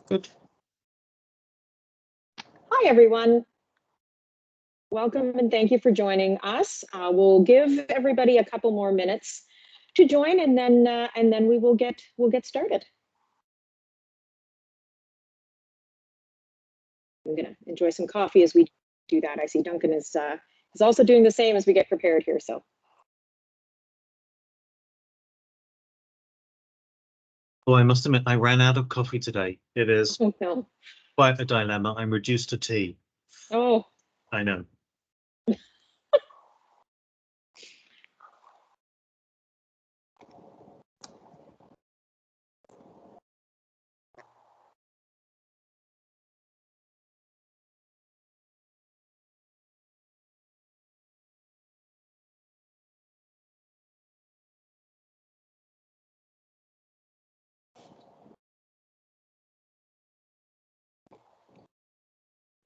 Good. Hi, everyone. Welcome and thank you for joining us. We'll give everybody a couple more minutes to join, and then we'll get started. I'm gonna enjoy some coffee as we do that. I see Duncan is also doing the same as we get prepared here. So. Oh, I must admit, I ran out of coffee today. It is Oh, no. quite a dilemma. I'm reduced to tea. Oh. I know.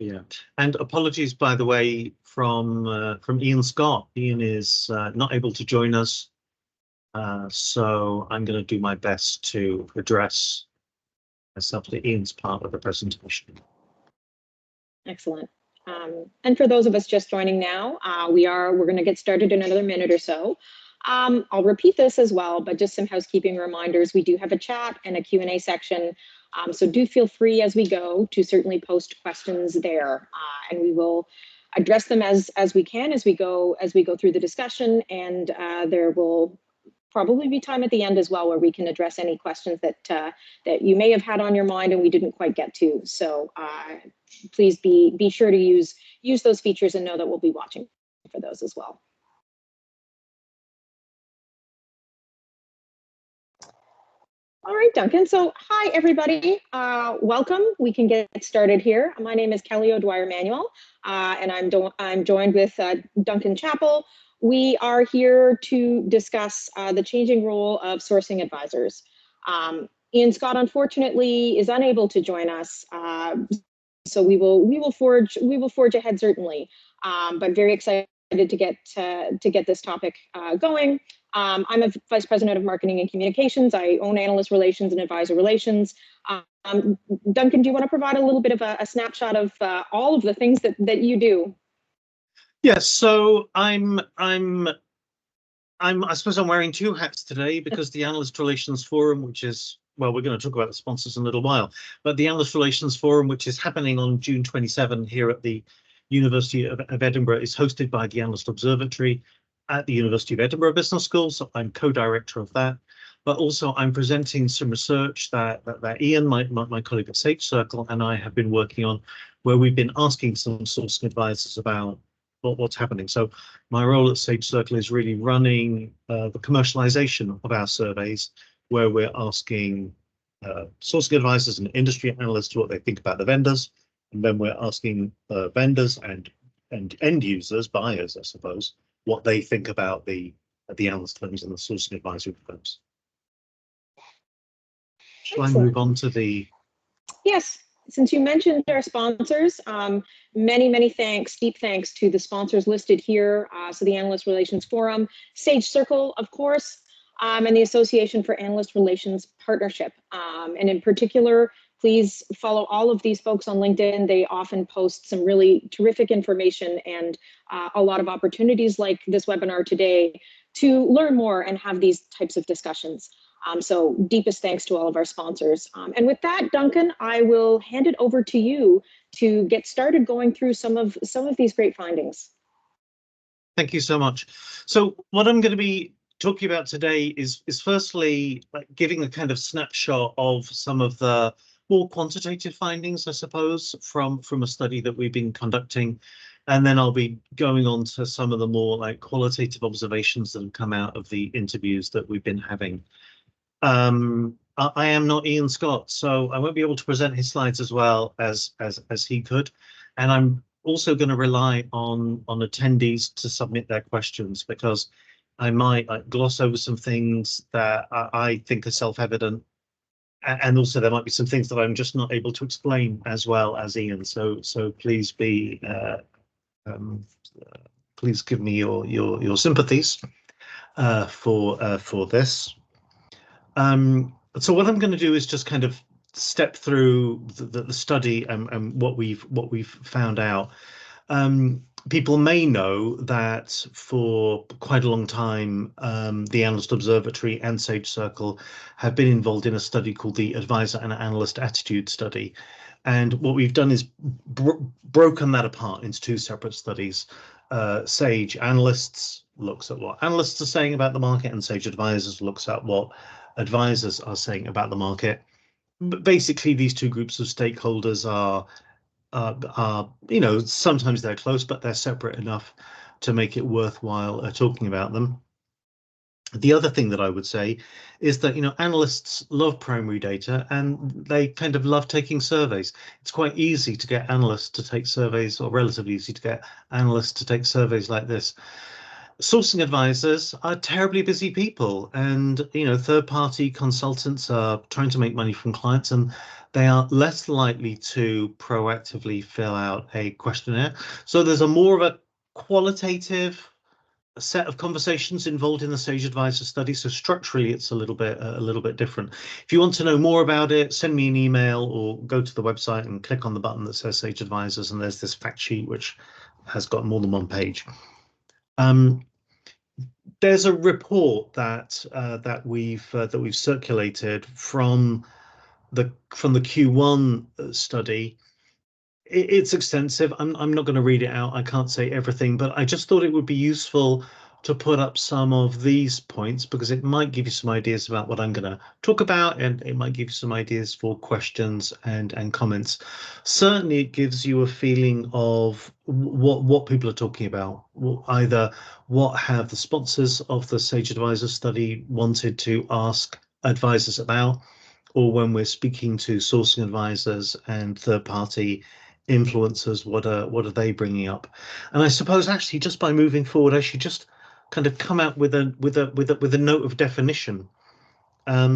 Yeah, and apologies, by the way, from Ian Scott. Ian is not able to join us, so I'm going to do my best to address myself to Ian's part of the presentation. Excellent. And for those of us just joining now, we're going to get started in another minute or so. I'll repeat this as well, but just some housekeeping reminders. We do have a chat and a Q&A section, so do feel free as we go to certainly post questions there, and we will address them as we can as we go through the discussion, and there will probably be time at the end as well where we can address any questions that you may have had on your mind and we didn't quite get to. So please be sure to use those features and know that we'll be watching for those as well. All right, Duncan. So hi, everybody. Welcome. We can get started here. My name is Kelly O'Dwyer-Manuel, and I'm joined with Duncan Chappell. We are here to discuss the changing role of sourcing advisors. Ian Scott, unfortunately, is unable to join us, so we will forge ahead certainly. But very excited to get this topic going. I'm a vice president of marketing and communications. I own analyst relations and advisor relations. Duncan, do you want to provide a little bit of a snapshot of all of the things that you do? Yes, so I suppose I'm wearing two hats today because the Analyst Relations Forum, which is, well, we're going to talk about the sponsors in a little while, but the Analyst Relations Forum, which is happening on June 27 here at the University of Edinburgh, is hosted by the Analyst Observatory at the University of Edinburgh Business School. So I'm co-director of that, but also I'm presenting some research that Ian, my colleague at Sage Circle, and I have been working on, where we've been asking some sourcing advisors about what's happening. So my role at Sage Circle is really running the commercialization of our surveys, where we're asking sourcing advisors and industry analysts what they think about the vendors, and then we're asking vendors and end users, buyers, I suppose, what they think about the analyst firms and the sourcing advisory firms. Shall I move on to the? Yes. Since you mentioned our sponsors, many thanks, deep thanks to the sponsors listed here. So the Analyst Relations Forum, Sage Circle, of course, and the Association for Analyst Relations Partnership. And in particular, please follow all of these folks on LinkedIn. They often post some really terrific information and a lot of opportunities like this webinar today to learn more and have these types of discussions. So deepest thanks to all of our sponsors. And with that, Duncan, I will hand it over to you to get started going through some of these great findings. Thank you so much. So what I'm going to be talking about today is firstly giving a kind of snapshot of some of the more quantitative findings, I suppose, from a study that we've been conducting. And then I'll be going on to some of the more qualitative observations that have come out of the interviews that we've been having. I am not Ian Scott, so I won't be able to present his slides as well as he could. And I'm also going to rely on attendees to submit their questions, because I might gloss over some things that I think are self-evident, and also there might be some things that I'm just not able to explain as well as Ian. So please please give me your sympathies for this. So what I'm going to do is just kind of step through the study and what we've found out. People may know that for quite a long time, the Analyst Observatory and Sage Circle have been involved in a study called the Advisor and Analyst Attitude Study. And what we've done is broken that apart into two separate studies. Sage Analysts looks at what analysts are saying about the market, and Sage Advisors looks at what advisors are saying about the market. But basically, these two groups of stakeholders are sometimes they're close, but they're separate enough to make it worthwhile talking about them. The other thing that I would say is that, analysts love primary data and they kind of love taking surveys. It's quite easy to get analysts to take surveys, or relatively easy to get analysts to take surveys like this. Sourcing advisors are terribly busy people, and third-party consultants are trying to make money from clients, and they are less likely to proactively fill out a questionnaire. So there's a more of a qualitative set of conversations involved in the Sage Advisor study. So structurally, it's a little bit different. If you want to know more about it, send me an email or go to the website and click on the button that says Sage Advisors, and there's this fact sheet which has got more than one page. There's a report that we've circulated from the Q1 study. It's extensive. I'm not going to read it out. I can't say everything, but I just thought it would be useful to put up some of these points because it might give you some ideas about what I'm going to talk about, and it might give you some ideas for questions and comments. Certainly, it gives you a feeling of what people are talking about. Either what have the sponsors of the Sage Advisor study wanted to ask advisors about, or when we're speaking to sourcing advisors and third-party influencers, what are they bringing up? And I suppose actually just by moving forward, I should just kind of come out with a note of definition. Let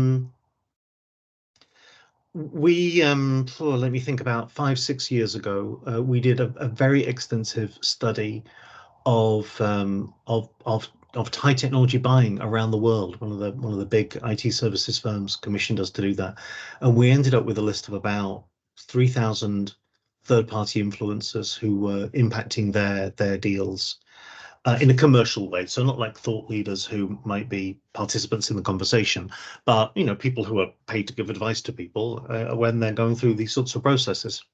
me think, about 5-6 years ago, we did a very extensive study of high technology buying around the world. One of the big IT services firms commissioned us to do that, and we ended up with a list of about 3,000 third-party influencers who were impacting their deals in a commercial way. So not like thought leaders who might be participants in the conversation, but people who are paid to give advice to people when they're going through these sorts of processes.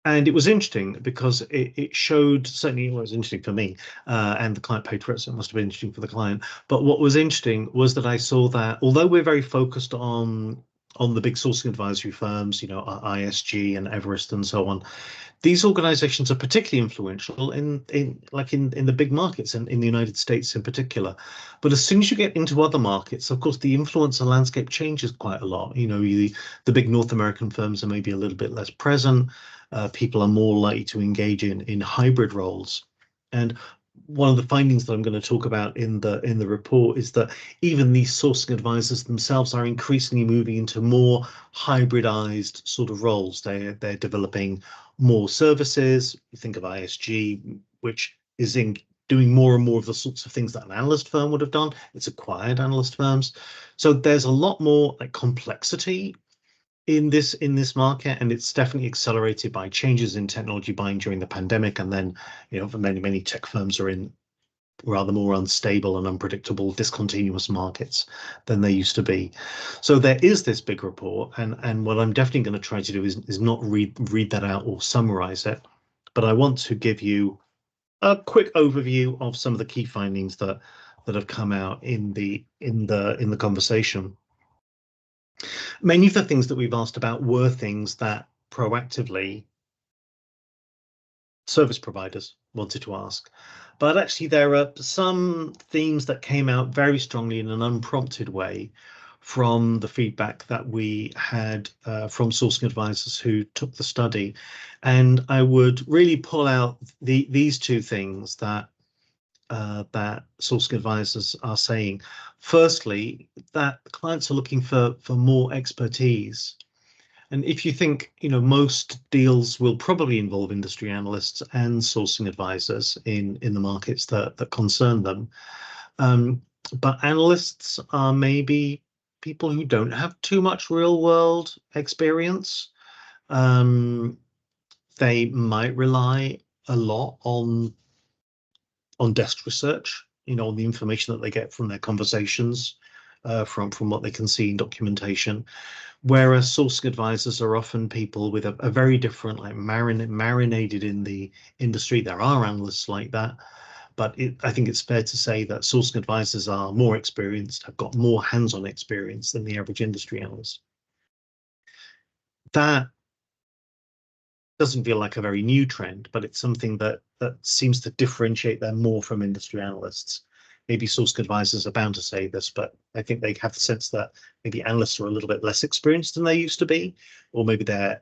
And it was interesting because it showed, certainly it was interesting for me, and the client paid for it, so it must have been interesting for the client. But what was interesting was that I saw that although we're very focused on the big sourcing advisory firms, ISG and Everest and so on, these organizations are particularly influential in the big markets and in the United States in particular. But as soon as you get into other markets, of course, the influencer landscape changes quite a lot. The big North American firms are maybe a little bit less present. People are more likely to engage in hybrid roles. And one of the findings that I'm going to talk about in the report is that even these sourcing advisors themselves are increasingly moving into more hybridized sort of roles. They're developing more services. You think of ISG, which is doing more and more of the sorts of things that an analyst firm would have done. It's acquired analyst firms. So there's a lot more complexity in this market, and it's definitely accelerated by changes in technology buying during the pandemic, and then for many tech firms are in rather more unstable and unpredictable discontinuous markets than they used to be. So there is this big report, and what I'm definitely going to try to do is not read that out or summarize it, but I want to give you a quick overview of some of the key findings that have come out in the conversation. Many of the things that we've asked about were things that proactively service providers wanted to ask. But actually, there are some themes that came out very strongly in an unprompted way from the feedback that we had from sourcing advisors who took the study. And I would really pull out these two things that sourcing advisors are saying. Firstly, that clients are looking for more expertise. And if you think, most deals will probably involve industry analysts and sourcing advisors in the markets that concern them. But analysts are maybe people who don't have too much real world experience. They might rely a lot on desk research, on the information that they get from their conversations, from what they can see in documentation. Whereas sourcing advisors are often people with a very different, like marinated in the industry. There are analysts like that, but I think it's fair to say that sourcing advisors are more experienced, have got more hands-on experience than the average industry analyst. That doesn't feel like a very new trend, but it's something that seems to differentiate them more from industry analysts. Maybe sourcing advisors are bound to say this, but I think they have the sense that maybe analysts are a little bit less experienced than they used to be, or maybe their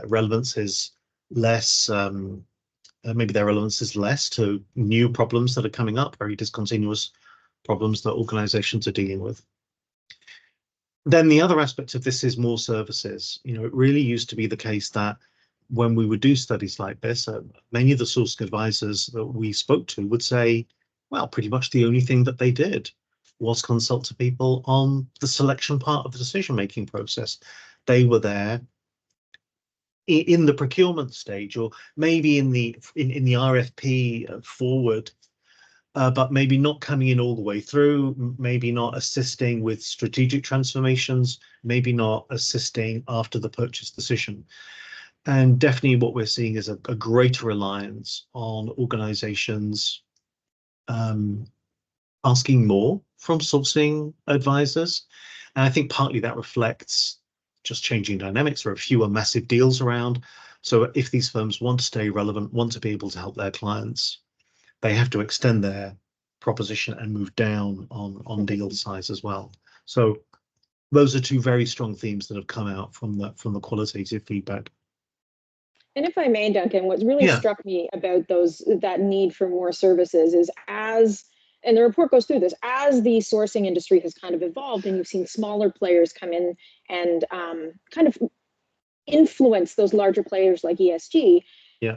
relevance is less. Maybe their relevance is less to new problems that are coming up, very discontinuous problems that organizations are dealing with. Then the other aspect of this is more services. It really used to be the case that when we would do studies like this, many of the sourcing advisors that we spoke to would say, well, pretty much the only thing that they did was consult to people on the selection part of the decision-making process. They were there in the procurement stage, or maybe in the RFP forward, but maybe not coming in all the way through, maybe not assisting with strategic transformations, maybe not assisting after the purchase decision. And definitely what we're seeing is a greater reliance on organizations asking more from sourcing advisors. And I think partly that reflects just changing dynamics. There are fewer massive deals around. So if these firms want to stay relevant, want to be able to help their clients, they have to extend their proposition and move down on deal size as well. So those are two very strong themes that have come out from the qualitative feedback. And if I may, Duncan, what's really struck me about that need for more services is and the report goes through this, as the sourcing industry has kind of evolved and you've seen smaller players come in and kind of influence those larger players like ESG,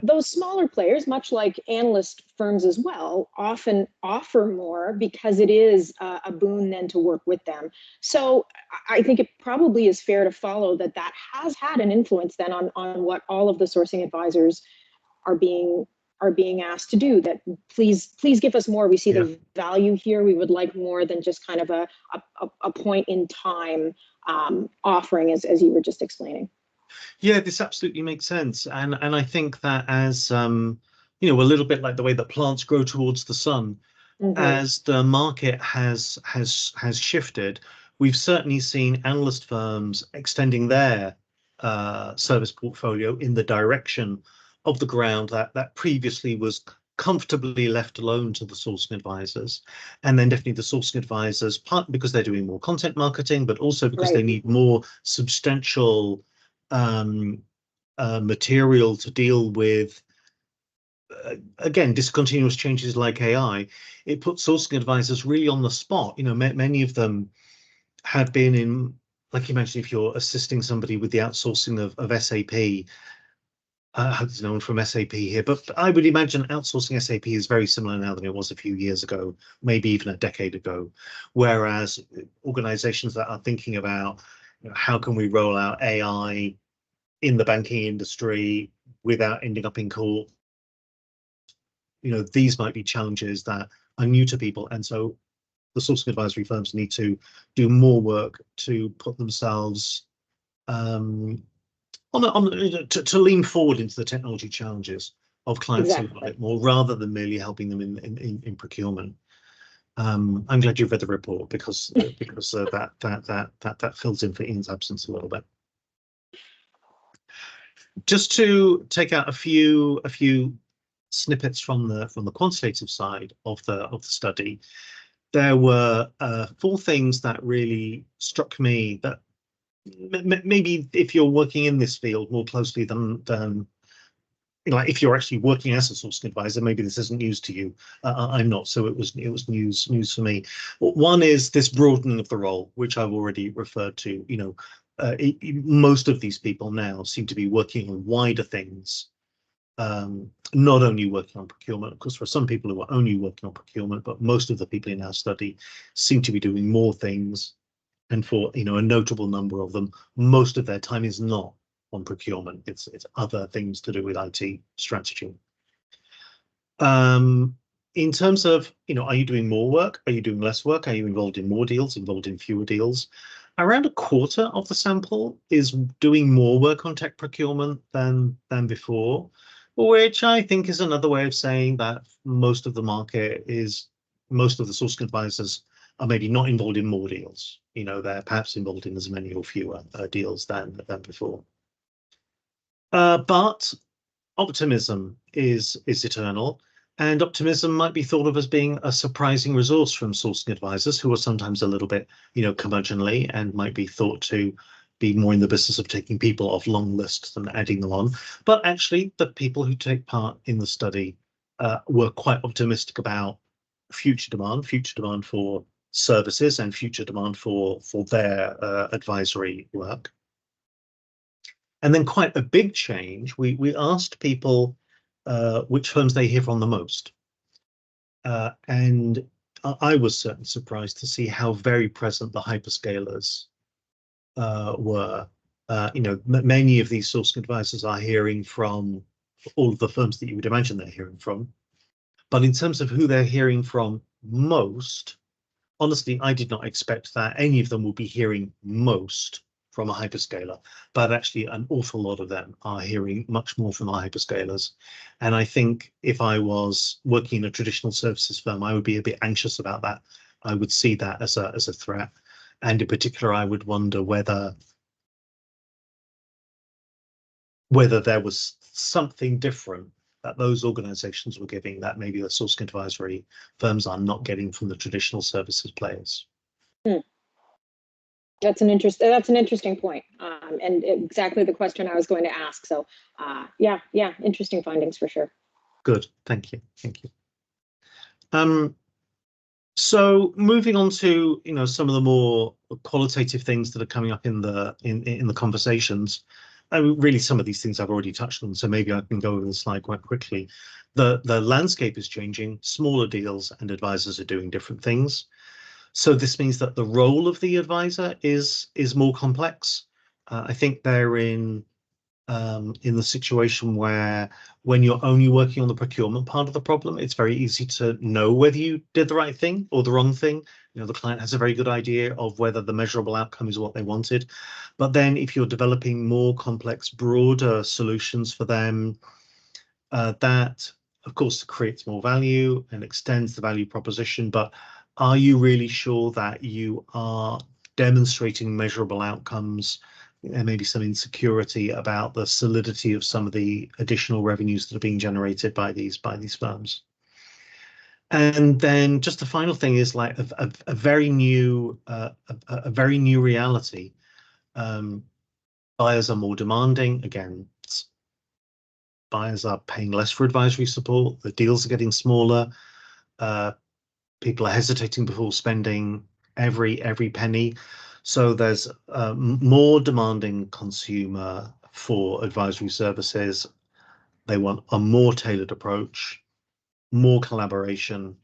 those smaller players, much like analyst firms as well, often offer more because it is a boon then to work with them. So I think it probably is fair to follow that has had an influence then on what all of the sourcing advisors are being asked to do. That please give us more. We see the value here. We would like more than just kind of a point in time offering, as you were just explaining. Yeah, this absolutely makes sense, and I think that as a little bit like the way that plants grow towards the sun, as the market has shifted, we've certainly seen analyst firms extending their service portfolio in the direction of the ground that previously was comfortably left alone to the sourcing advisors. And then definitely the sourcing advisors, partly because they're doing more content marketing, but also because they need more substantial material to deal with, again, discontinuous changes like AI. It puts sourcing advisors really on the spot. Many of them have been in, like you mentioned, if you're assisting somebody with the outsourcing of SAP, I hope there's no one from SAP here, but I would imagine outsourcing SAP is very similar now than it was a few years ago, maybe even a decade ago. Whereas organizations that are thinking about how can we roll out AI in the banking industry without ending up in court, these might be challenges that are new to people. And so the sourcing advisory firms need to do more work to put themselves to lean forward into the technology challenges of clients a little bit more, rather than merely helping them in procurement. I'm glad you've read the report because that fills in for Ian's absence a little bit. Just to take out a few snippets from the quantitative side of the study, there were 4 things that really struck me that maybe if you're working in this field more closely than like if you're actually working as a sourcing advisor, maybe this isn't news to you. I'm not, so it was news for me. One is this broadening of the role, which I've already referred to. Most of these people now seem to be working on wider things, not only working on procurement. Of course, for some people who are only working on procurement, but most of the people in our study seem to be doing more things And for a notable number of them, most of their time is not on procurement. It's other things to do with IT strategy. In terms of, are you doing more work? Are you doing less work? Are you involved in more deals, involved in fewer deals? Around a quarter of the sample is doing more work on tech procurement than before, which I think is another way of saying that most of the sourcing advisors are maybe not involved in more deals. They're perhaps involved in as many or fewer deals than before. But optimism is eternal. And optimism might be thought of as being a surprising resource from sourcing advisors, who are sometimes a little bit, curmudgeonly, and might be thought to be more in the business of taking people off long lists than adding them on. But actually, the people who take part in the study were quite optimistic about future demand for services, and future demand for their advisory work. And then quite a big change, we asked people which firms they hear from the most. And I was certainly surprised to see how very present the hyperscalers were. Many of these sourcing advisors are hearing from all of the firms that you would imagine they're hearing from. But in terms of who they're hearing from most, honestly, I did not expect that any of them would be hearing most from a hyperscaler, but actually an awful lot of them are hearing much more from the hyperscalers. And I think if I was working in a traditional services firm, I would be a bit anxious about that. I would see that as a threat. And in particular, I would wonder whether there was something different that those organizations were giving that maybe the sourcing advisory firms are not getting from the traditional services players. That's an interesting point, and exactly the question I was going to ask. So, yeah, interesting findings for sure. Good, thank you. So moving on to some of the more qualitative things that are coming up in the conversations. Really, some of these things I've already touched on, so maybe I can go over the slide quite quickly. The landscape is changing. Smaller deals and advisors are doing different things. So this means that the role of the advisor is more complex. I think they're in the situation where when you're only working on the procurement part of the problem, it's very easy to know whether you did the right thing or the wrong thing. The client has a very good idea of whether the measurable outcome is what they wanted. But then if you're developing more complex, broader solutions for them, that of course creates more value and extends the value proposition. But are you really sure that you are demonstrating measurable outcomes? There may be some insecurity about the solidity of some of the additional revenues that are being generated by these firms. And then just the final thing is like a very new reality. Buyers are more demanding. Again, buyers are paying less for advisory support. The deals are getting smaller. People are hesitating before spending every penny. So there's a more demanding consumer for advisory services. They want a more tailored approach, more collaboration,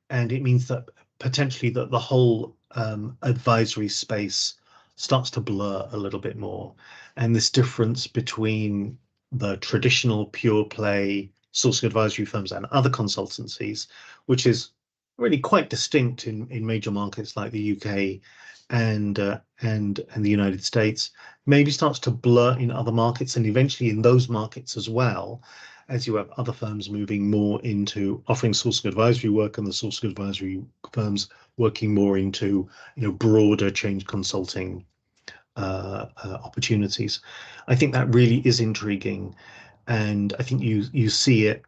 and it means that potentially that the whole advisory space starts to blur a little bit more. And this difference between the traditional pure play sourcing advisory firms and other consultancies, which is really quite distinct in major markets like the UK and the United States, maybe starts to blur in other markets, and eventually in those markets as well, as you have other firms moving more into offering sourcing advisory work, and the sourcing advisory firms working more into broader change consulting opportunities. I think that really is intriguing, and I think you see it.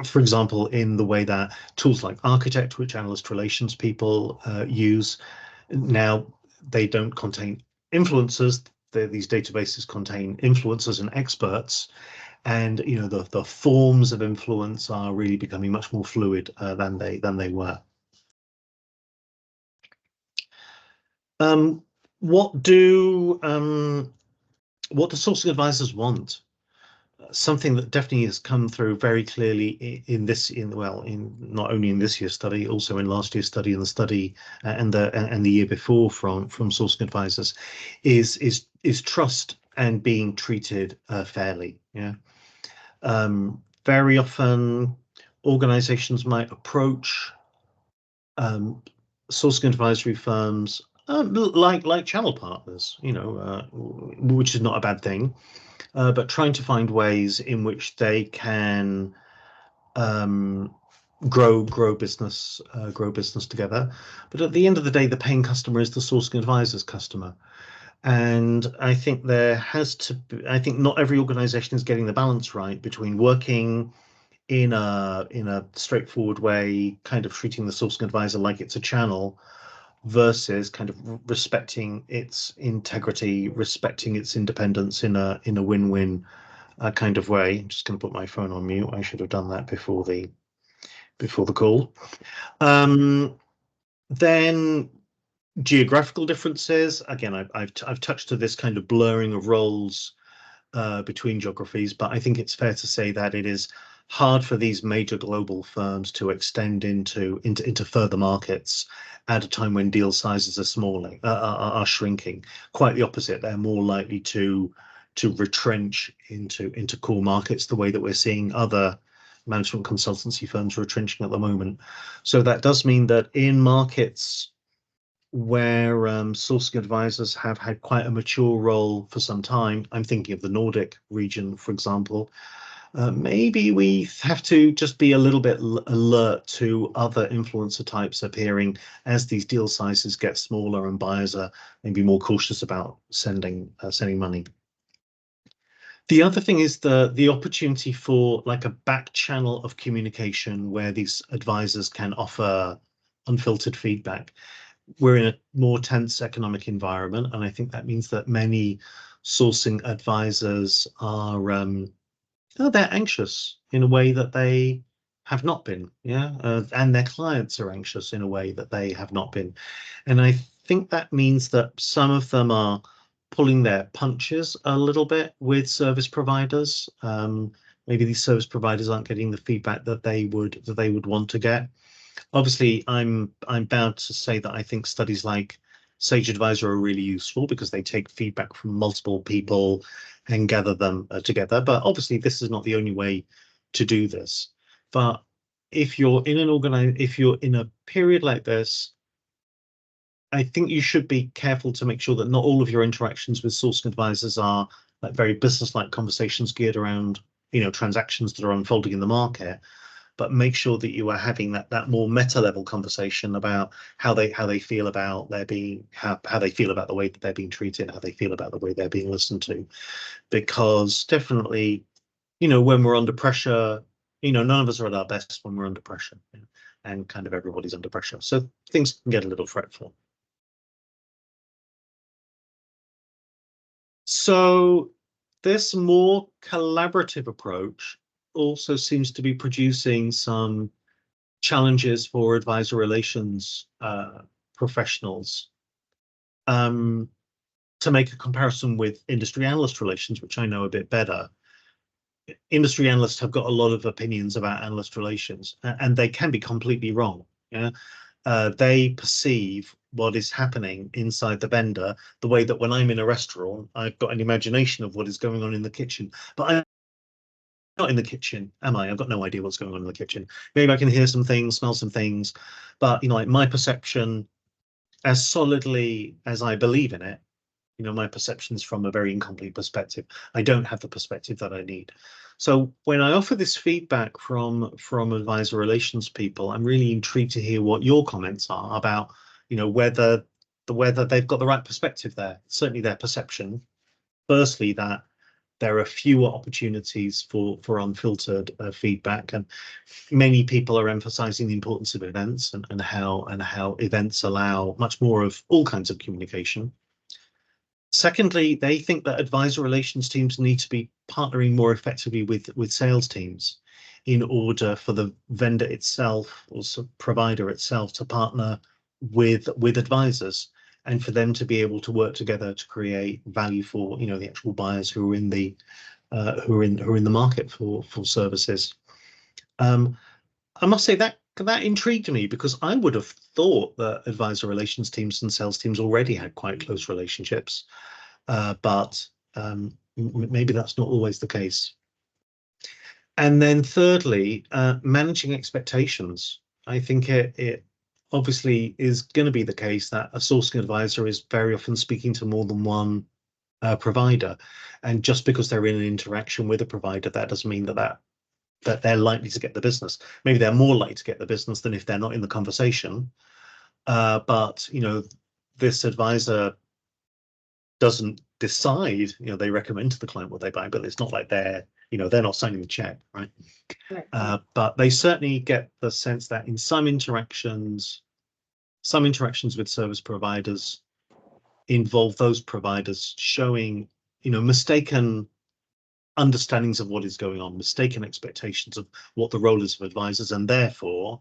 For example, in the way that tools like Architect, which analyst relations people use, now they don't contain influencers. These databases contain influencers and experts, and the forms of influence are really becoming much more fluid than they were. What do sourcing advisors want? something that definitely has come through very clearly in not only in this year's study, also in last year's study and the study and the year before from sourcing advisors, is trust and being treated fairly. Yeah. Very often organizations might approach sourcing advisory firms like channel partners, which is not a bad thing, but trying to find ways in which they can grow business together. But at the end of the day, the paying customer is the sourcing advisor's customer. And I think I think not every organization is getting the balance right between working in a straightforward way, kind of treating the sourcing advisor like it's a channel, versus kind of respecting its integrity, respecting its independence in a win-win kind of way. I'm just going to put my phone on mute. I should have done that before the call. Then geographical differences. Again, I've touched to this kind of blurring of roles between geographies, but I think it's fair to say that it is hard for these major global firms to extend into further markets at a time when deal sizes are smaller, are shrinking. Quite the opposite, they're more likely to retrench into core markets, the way that we're seeing other management consultancy firms retrenching at the moment. So that does mean that in markets where sourcing advisors have had quite a mature role for some time, I'm thinking of the Nordic region, for example, maybe we have to just be a little bit alert to other influencer types appearing as these deal sizes get smaller and buyers are maybe more cautious about sending money. The other thing is the opportunity for like a back channel of communication where these advisors can offer unfiltered feedback. We're in a more tense economic environment, and I think that means that many sourcing advisors are they're anxious in a way that they have not been, and their clients are anxious in a way that they have not been. And I think that means that some of them are pulling their punches a little bit with service providers. Maybe these service providers aren't getting the feedback that they would want to get. Obviously, I'm bound to say that I think studies like Sage Advisor are really useful because they take feedback from multiple people and gather them together. But obviously, this is not the only way to do this. But if you're in a period like this, I think you should be careful to make sure that not all of your interactions with sourcing advisors are like very business-like conversations geared around transactions that are unfolding in the market, but make sure that you are having that more meta level conversation about how they feel about how they feel about the way that they're being treated, how they feel about the way they're being listened to. Because definitely, when we're under pressure, none of us are at our best when we're under pressure, and kind of everybody's under pressure. So things can get a little fretful. So this more collaborative approach also seems to be producing some challenges for advisor relations professionals. To make a comparison with industry analyst relations, which I know a bit better, industry analysts have got a lot of opinions about analyst relations, and they can be completely wrong. They perceive what is happening inside the vendor the way that when I'm in a restaurant, I've got an imagination of what is going on in the kitchen, but I'm not in the kitchen, am I? I've got no idea what's going on in the kitchen. Maybe I can hear some things, smell some things, but like my perception, as solidly as I believe in it, my perception's from a very incomplete perspective. I don't have the perspective that I need. So when I offer this feedback from advisor relations people, I'm really intrigued to hear what your comments are about, whether they've got the right perspective there. Certainly their perception, firstly, that there are fewer opportunities for unfiltered feedback, and many people are emphasizing the importance of events and how events allow much more of all kinds of communication. Secondly, they think that advisor relations teams need to be partnering more effectively with sales teams in order for the vendor itself or provider itself to partner with advisors, and for them to be able to work together to create value for the actual buyers who are in the who are in the market for services. I must say that intrigued me, because I would have thought that advisor relations teams and sales teams already had quite close relationships, but maybe that's not always the case. And then thirdly, managing expectations. I think it obviously is going to be the case that a sourcing advisor is very often speaking to more than one provider, and just because they're in an interaction with a provider, that doesn't mean that they're likely to get the business. Maybe they're more likely to get the business than if they're not in the conversation. But this advisor doesn't decide. They recommend to the client what they buy, but it's not like they're not signing the check, right? Right. But they certainly get the sense that in some interactions with service providers involve those providers showing mistaken understandings of what is going on, mistaken expectations of what the role is of advisors, and therefore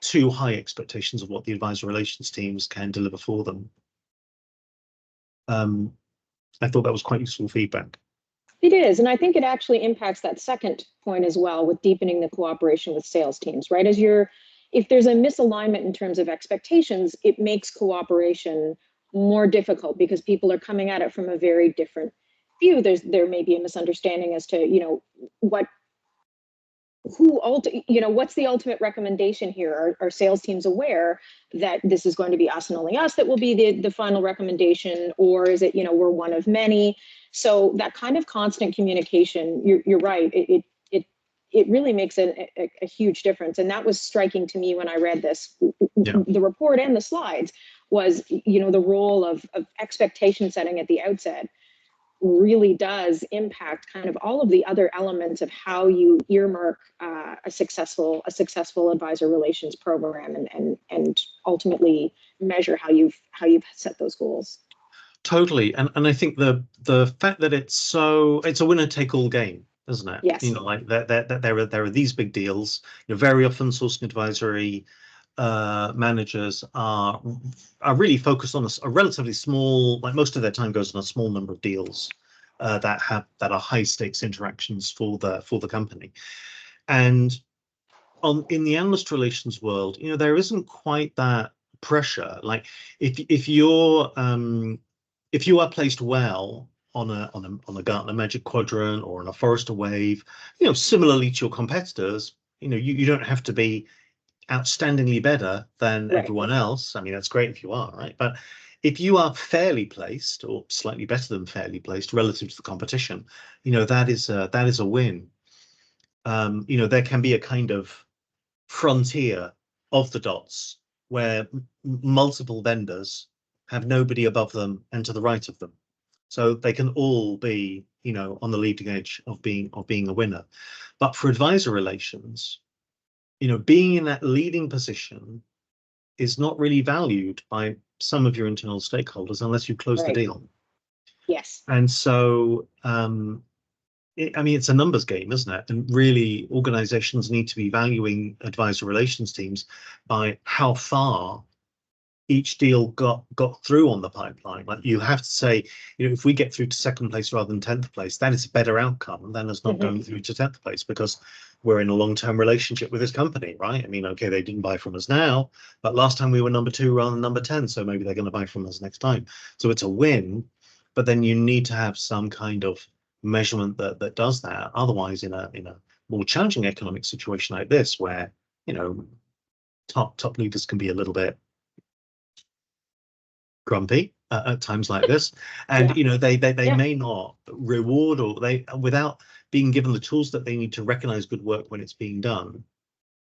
too high expectations of what the advisor relations teams can deliver for them. I thought that was quite useful feedback. It is, and I think it actually impacts that second point as well, with deepening the cooperation with sales teams, right? If there's a misalignment in terms of expectations, it makes cooperation more difficult, because people are coming at it from a very different view. There may be a misunderstanding as to what's the ultimate recommendation here? Are sales teams aware that this is going to be us and only us that will be the final recommendation, or is it we're one of many? So that kind of constant communication, you're right, it really makes a huge difference. And that was striking to me when I read this. Yeah. The report and the slides was the role of expectation setting at the outset really does impact kind of all of the other elements of how you earmark a successful advisor relations program, and ultimately measure how you've set those goals. Totally, and I think the fact that it's a winner take all game, isn't it? Yes. Like that there are these big deals. Very often sourcing advisory managers are really focused on a relatively small, like most of their time goes on a small number of deals that are high stakes interactions for the company. And in the analyst relations world, there isn't quite that pressure. Like if you are placed well on a Gartner Magic Quadrant or on a Forrester Wave, similarly to your competitors, you don't have to be outstandingly better than Right. everyone else. I mean, that's great if you are, right? But if you are fairly placed, or slightly better than fairly placed relative to the competition, that is a win. There can be a kind of frontier of the dots where multiple vendors have nobody above them and to the right of them, so they can all be on the leading edge of being a winner. But for advisor relations, being in that leading position is not really valued by some of your internal stakeholders unless you close the deal. Yes. And so it's a numbers game, isn't it? And really, organizations need to be valuing advisor relations teams by how far each deal got through on the pipeline. Like, you have to say, if we get through to second place rather than 10th place, that is a better outcome than us not going through to 10th place, because we're in a long-term relationship with this company, right? I mean, okay, they didn't buy from us now, but last time we were number 2 rather than number 10, so maybe they're going to buy from us next time. So it's a win, but then you need to have some kind of measurement that does that. Otherwise, in a more challenging economic situation like this, where top leaders can be a little bit grumpy at times like this, and they may not reward, or they, without being given the tools that they need to recognize good work when it's being done,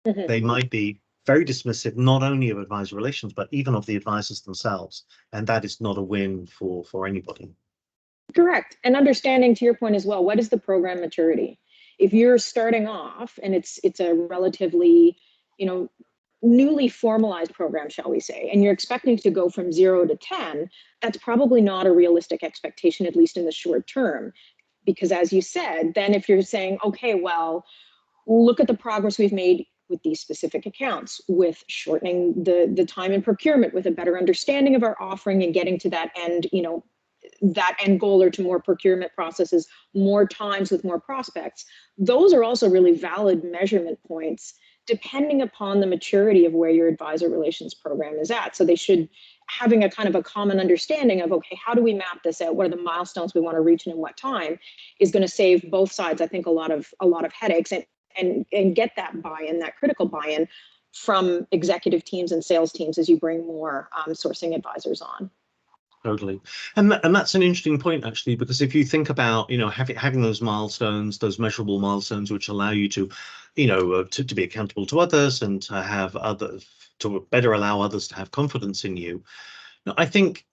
they might be very dismissive, not only of advisor relations but even of the advisors themselves, and that is not a win for anybody. Correct. And understanding, to your point as well, what is the program maturity? If you're starting off and it's a relatively newly formalized program, shall we say, and you're expecting to go from 0 to 10, that's probably not a realistic expectation, at least in the short term. Because as you said, then if you're saying, okay, well, look at the progress we've made with these specific accounts, with shortening the time in procurement, with a better understanding of our offering and getting to that end, that end goal or to more procurement processes, more times with more prospects, those are also really valid measurement points depending upon the maturity of where your advisor relations program is at. So they should having a kind of a common understanding of, okay, how do we map this out? What are the milestones we want to reach and in what time is going to save both sides, I think, a lot of headaches and get that buy-in, that critical buy-in from executive teams and sales teams as you bring more sourcing advisors on. Totally. And that's an interesting point, actually, because if you think about, having those milestones, those measurable milestones, which allow you to, to be accountable to others and to have others, to better allow others to have confidence in you. Now, I think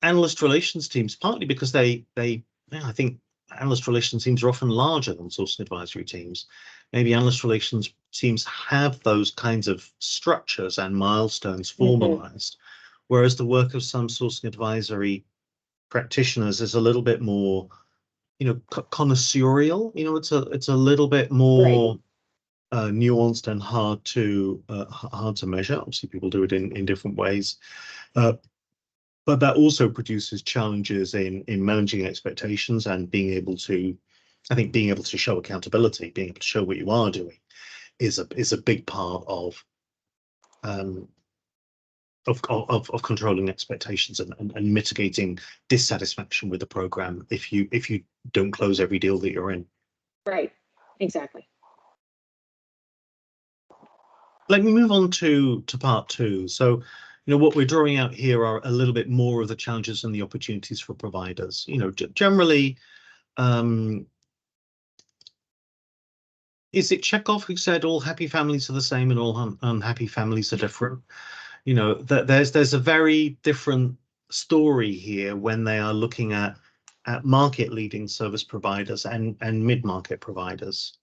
analyst relations teams, partly because I think analyst relations teams are often larger than sourcing advisory teams. Maybe analyst relations teams have those kinds of structures and milestones formalized. Whereas the work of some sourcing advisory practitioners is a little bit more, connoisseurial. It's a little bit more nuanced and hard to measure. Obviously, people do it in different ways, but that also produces challenges in managing expectations and being able to show accountability, being able to show what you are doing, is a big part of controlling expectations and mitigating dissatisfaction with the program if you don't close every deal that you're in. Right, exactly. Let me move on to part two. So, what we're drawing out here are a little bit more of the challenges and the opportunities for providers. Generally, is it Chekhov who said all happy families are the same and all unhappy families are different? There's a very different story here when they are looking at market leading service providers and mid-market providers.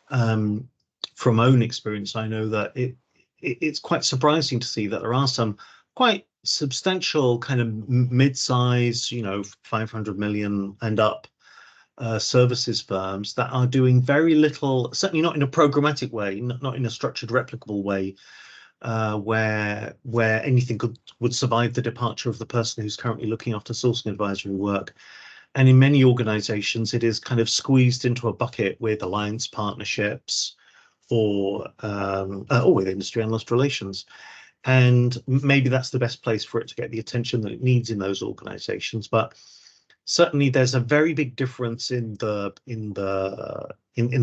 From own experience, I know that it's quite surprising to see that there are some quite substantial kind of mid-size, 500 million and up services firms that are doing very little, certainly not in a programmatic way, not in a structured replicable way, where anything would survive the departure of the person who's currently looking after sourcing advisory work. And in many organizations, it is kind of squeezed into a bucket with alliance partnerships or with industry analyst relations. And maybe that's the best place for it to get the attention that it needs in those organizations. But certainly there's a very big difference in the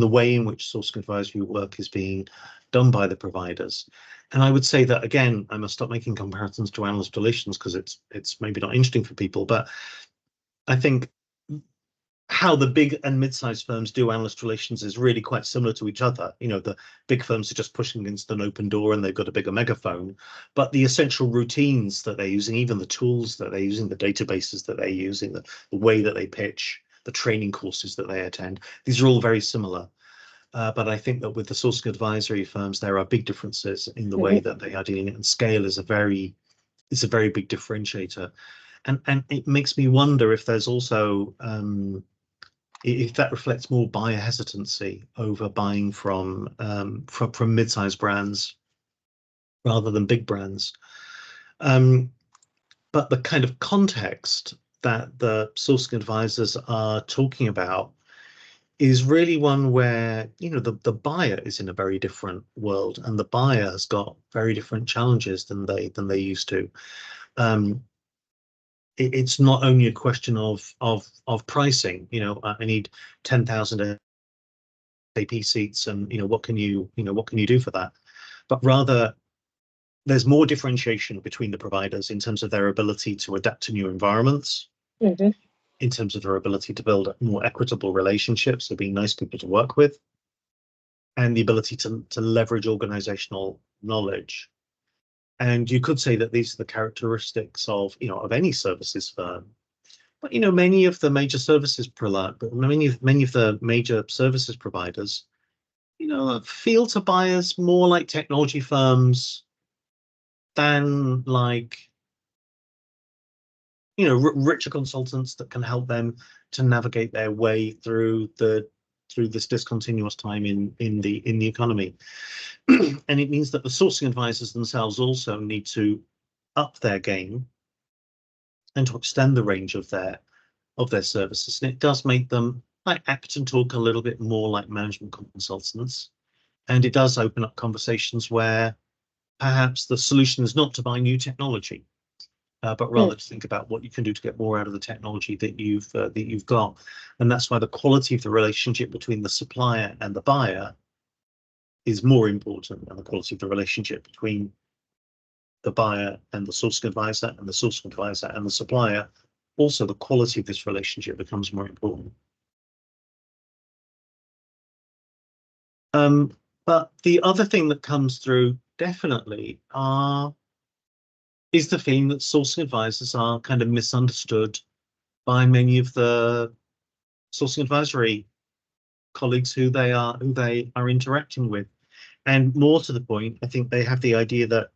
way in which sourcing advisory work is being done by the providers. And I would say that, again, I must stop making comparisons to analyst relations because it's maybe not interesting for people, but I think how the big and mid-sized firms do analyst relations is really quite similar to each other. The big firms are just pushing against an open door and they've got a bigger megaphone, but the essential routines that they're using, even the tools that they're using, the databases that they're using, the way that they pitch, the training courses that they attend, these are all very similar. But I think that with the sourcing advisory firms, there are big differences in the way that they are dealing, and scale is a very big differentiator. And it makes me wonder if there's also if that reflects more buyer hesitancy over buying from mid-sized brands rather than big brands. But the kind of context that the sourcing advisors are talking about is really one where the buyer is in a very different world, and the buyer has got very different challenges than they used to. It's not only a question of pricing. I need 10,000 SAP seats, and what can you do for that? But rather, there's more differentiation between the providers in terms of their ability to adapt to new environments, in terms of their ability to build more equitable relationships, so being nice people to work with, and the ability to leverage organizational knowledge. And you could say that these are the characteristics of any services firm. But many of the major services many of the major services providers, feel to buyers more like technology firms than like richer consultants that can help them to navigate their way through this discontinuous time in the economy. And it means that the sourcing advisors themselves also need to up their game and to extend the range of their of their services, and it does make them act and talk a little bit more like management consultants. And it does open up conversations where perhaps the solution is not to buy new technology, but rather to think about what you can do to get more out of the technology that you've got. And that's why the quality of the relationship between the supplier and the buyer is more important than the quality of the relationship between the buyer and the sourcing advisor, and the sourcing advisor and the supplier. Also, the quality of this relationship becomes more important. But the other thing that comes through definitely is the feeling that sourcing advisors are kind of misunderstood by many of the sourcing advisory colleagues who they are interacting with. And more to the point, I think they have the idea that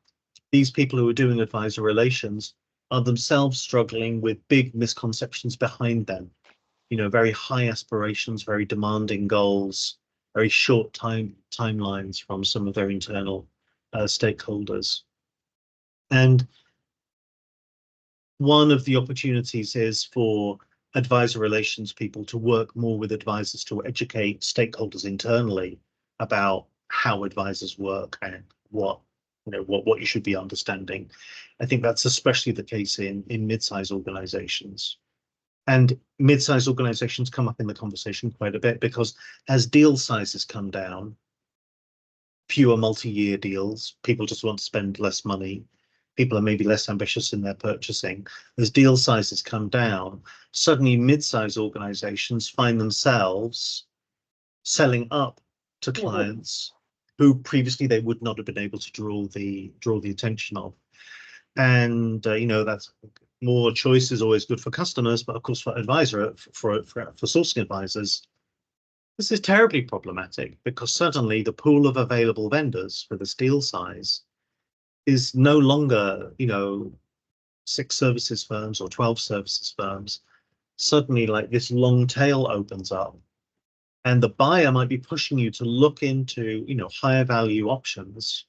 these people who are doing advisor relations are themselves struggling with big misconceptions behind them. You know, very high aspirations, very demanding goals, very short timelines from some of their internal stakeholders. And one of the opportunities is for advisor relations people to work more with advisors to educate stakeholders internally about how advisors work and what you should be understanding. I think that's especially the case in mid-sized organizations. And mid-sized organizations come up in the conversation quite a bit because as deal sizes come down, fewer multi-year deals, people just want to spend less money, people are maybe less ambitious in their purchasing. As deal sizes come down, suddenly mid-sized organizations find themselves selling up to clients who previously they would not have been able to draw the attention of. And that's more choice is always good for customers, but of course for sourcing advisors, this is terribly problematic because suddenly the pool of available vendors for this deal size is no longer 6 services firms or 12 services firms. Suddenly, like, this long tail opens up, and the buyer might be pushing you to look into higher value options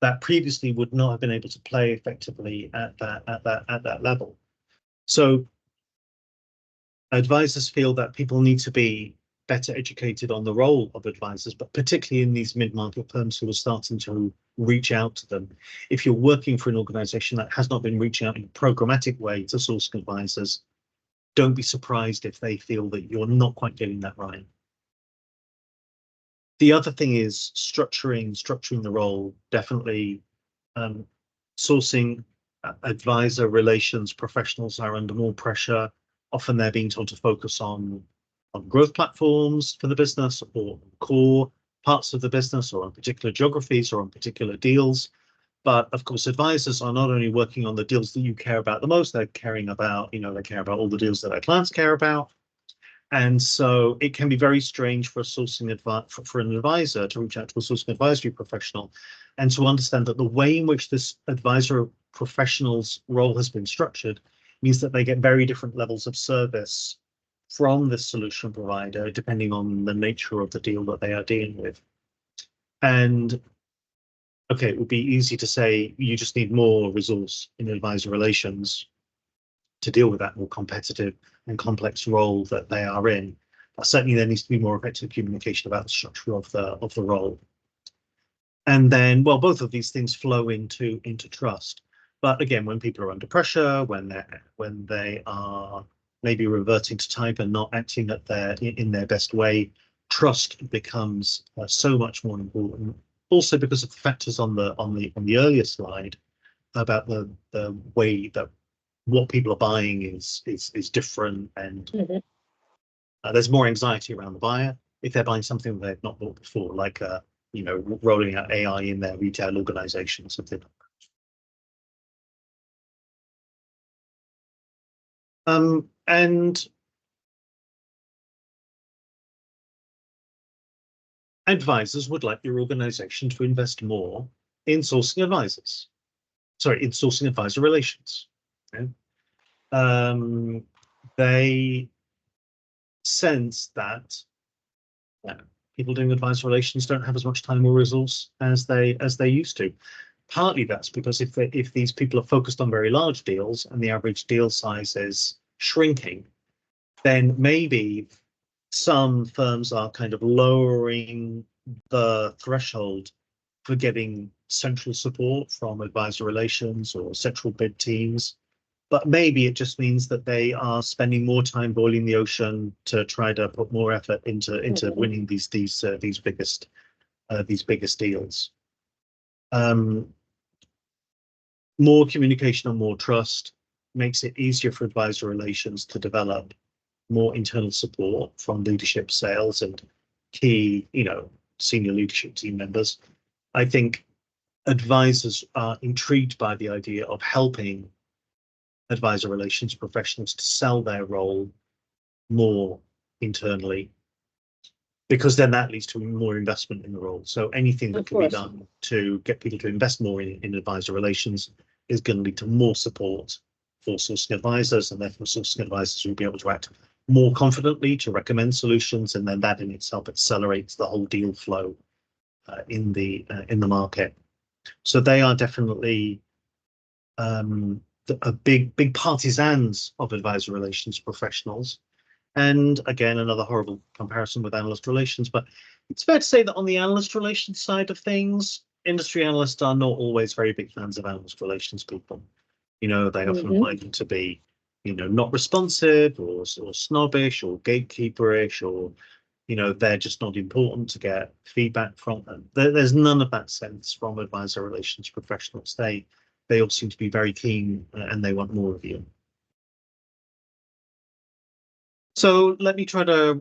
that previously would not have been able to play effectively at that level. So advisors feel that people need to be better educated on the role of advisors, but particularly in these mid-market firms who are starting to reach out to them. If you're working for an organization that has not been reaching out in a programmatic way to sourcing advisors, don't be surprised if they feel that you're not quite getting that right. The other thing is structuring the role. Definitely sourcing advisor relations professionals are under more pressure. Often they're being told to focus on growth platforms for the business, or core parts of the business, or on particular geographies, or on particular deals. But of course, advisors are not only working on the deals that you care about the most, they're caring about, they care about all the deals that their clients care about. And so it can be very strange for an advisor to reach out to a sourcing advisory professional and to understand that the way in which this advisor professional's role has been structured means that they get very different levels of service from the solution provider, depending on the nature of the deal that they are dealing with. And okay, it would be easy to say you just need more resource in advisor relations to deal with that more competitive and complex role that they are in. But certainly there needs to be more effective communication about the structure of the role. And then, well, both of these things flow into trust. But again, when people are under pressure, when they are maybe reverting to type and not acting in their best way, trust becomes so much more important. Also, because of the factors on the earlier slide about the way that what people are buying is different, and there's more anxiety around the buyer if they're buying something that they've not bought before, like rolling out AI in their retail organization, something like that. And advisors would like your organization to invest more in sourcing advisors. Sorry, in sourcing advisor relations. Okay? They sense that people doing advisor relations don't have as much time or resource as they used to. Partly that's because if these people are focused on very large deals and the average deal size is shrinking, then maybe some firms are kind of lowering the threshold for getting central support from advisor relations or central bid teams. But maybe it just means that they are spending more time boiling the ocean to try to put more effort into winning these biggest deals. More communication and more trust makes it easier for advisor relations to develop more internal support from leadership, sales, and key, senior leadership team members. I think advisors are intrigued by the idea of helping advisor relations professionals to sell their role more internally, because then that leads to more investment in the role. So anything that can be done to get people to invest more in advisor relations is going to lead to more support for sourcing advisors, and therefore sourcing advisors will be able to act more confidently to recommend solutions, and then that in itself accelerates the whole deal flow in the market. So they are definitely big partisans of advisor relations professionals. And again, another horrible comparison with analyst relations, but it's fair to say that on the analyst relations side of things, industry analysts are not always very big fans of analyst relations people. They often find them to be, not responsive or snobbish or gatekeeperish, or, they're just not important to get feedback from them. There's none of that sense from advisor relations professionals. They all seem to be very keen and they want more of you. So let me try to